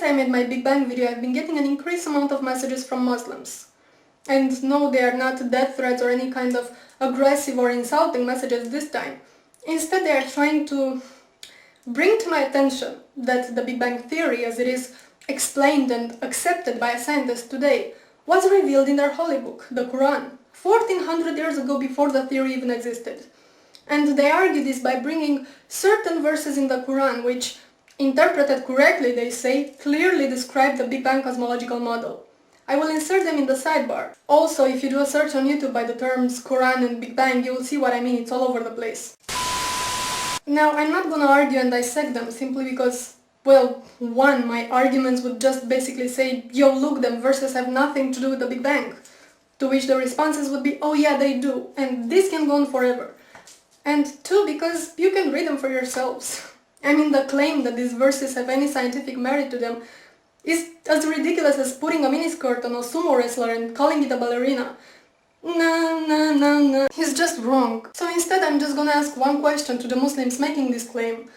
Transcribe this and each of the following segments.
I made my Big Bang video, I've been getting an increased amount of messages from Muslims. And no, they are not death threats or any kind of aggressive or insulting messages this time. Instead, they are trying to bring to my attention that the Big Bang Theory, as it is explained and accepted by scientists today, was revealed in their holy book, the Quran, 1400 years ago before the theory even existed. And they argue this by bringing certain verses in the Quran which, interpreted correctly, they say, clearly describe the Big Bang cosmological model. I will insert them in the sidebar. Also, if you do a search on YouTube by the terms Quran and Big Bang, you will see what I mean, it's all over the place. Now, I'm not gonna argue and dissect them simply because, well, one, my arguments would just basically say, yo, look, them verses have nothing to do with the Big Bang. To which the responses would be, oh yeah, they do, and this can go on forever. And two, because you can read them for yourselves. I mean, the claim that these verses have any scientific merit to them is as ridiculous as putting a miniskirt on a sumo wrestler and calling it a ballerina. No. He's just wrong. So instead I'm just gonna ask one question to the Muslims making this claim.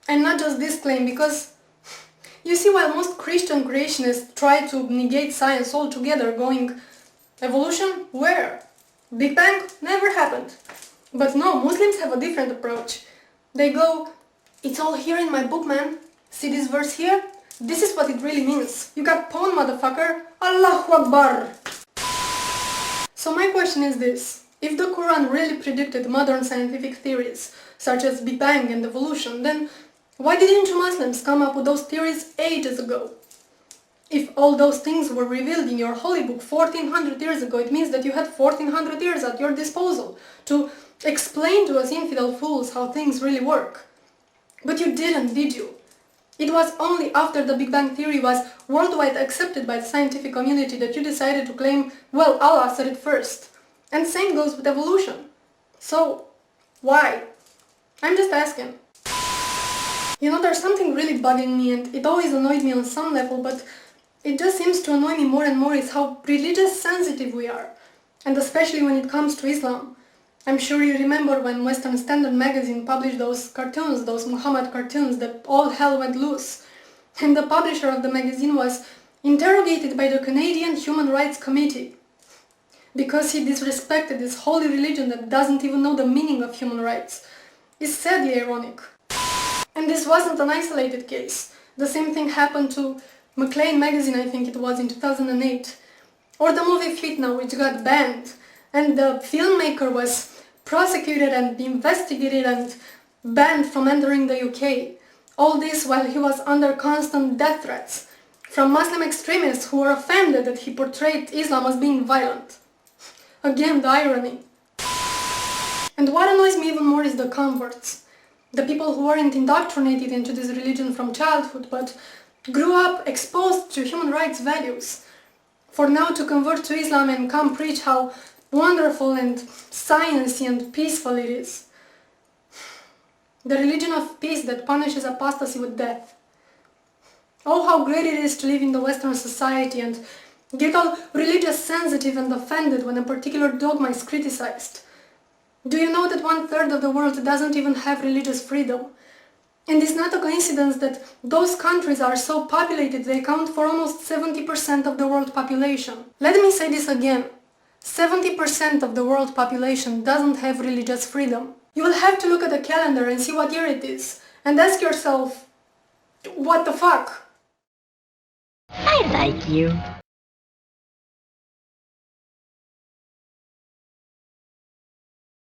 And not just this claim, because you see, while most Christian creationists try to negate science altogether, going, evolution? Where? Big Bang? Never happened. But no, Muslims have a different approach. They go, it's all here in my book, man. See this verse here? This is what it really means. You got pawn, motherfucker. Allahu Akbar. So my question is this. If the Quran really predicted modern scientific theories, such as Big Bang and evolution, then why didn't you Muslims come up with those theories ages ago? If all those things were revealed in your holy book 1400 years ago, it means that you had 1400 years at your disposal to explain to us infidel fools how things really work. But you didn't, did you? It was only after the Big Bang Theory was worldwide accepted by the scientific community that you decided to claim, well, Allah said it first. And same goes with evolution. So, why? I'm just asking. You know, there's something really bugging me, and it always annoyed me on some level, but it just seems to annoy me more and more, is how religious sensitive we are. And especially when it comes to Islam. I'm sure you remember when Western Standard magazine published those cartoons, those Muhammad cartoons, that all hell went loose. And the publisher of the magazine was interrogated by the Canadian Human Rights Committee because he disrespected this holy religion that doesn't even know the meaning of human rights. It's sadly ironic. And this wasn't an isolated case. The same thing happened to Maclean magazine, I think it was, in 2008. Or the movie Fitna, which got banned. And the filmmaker was prosecuted and investigated and banned from entering the UK. All this while he was under constant death threats from Muslim extremists who were offended that he portrayed Islam as being violent. Again, the irony. And what annoys me even more is the converts. The people who weren't indoctrinated into this religion from childhood, but grew up exposed to human rights values. For now to convert to Islam and come preach how wonderful and sciency and peaceful it is. The religion of peace that punishes apostasy with death. Oh, how great it is to live in the Western society and get all religious sensitive and offended when a particular dogma is criticized. Do you know that 1/3 of the world doesn't even have religious freedom? And it's not a coincidence that those countries are so populated they account for almost 70% of the world population. Let me say this again. 70% of the world population doesn't have religious freedom. You will have to look at the calendar and see what year it is, and ask yourself, what the fuck? I like you.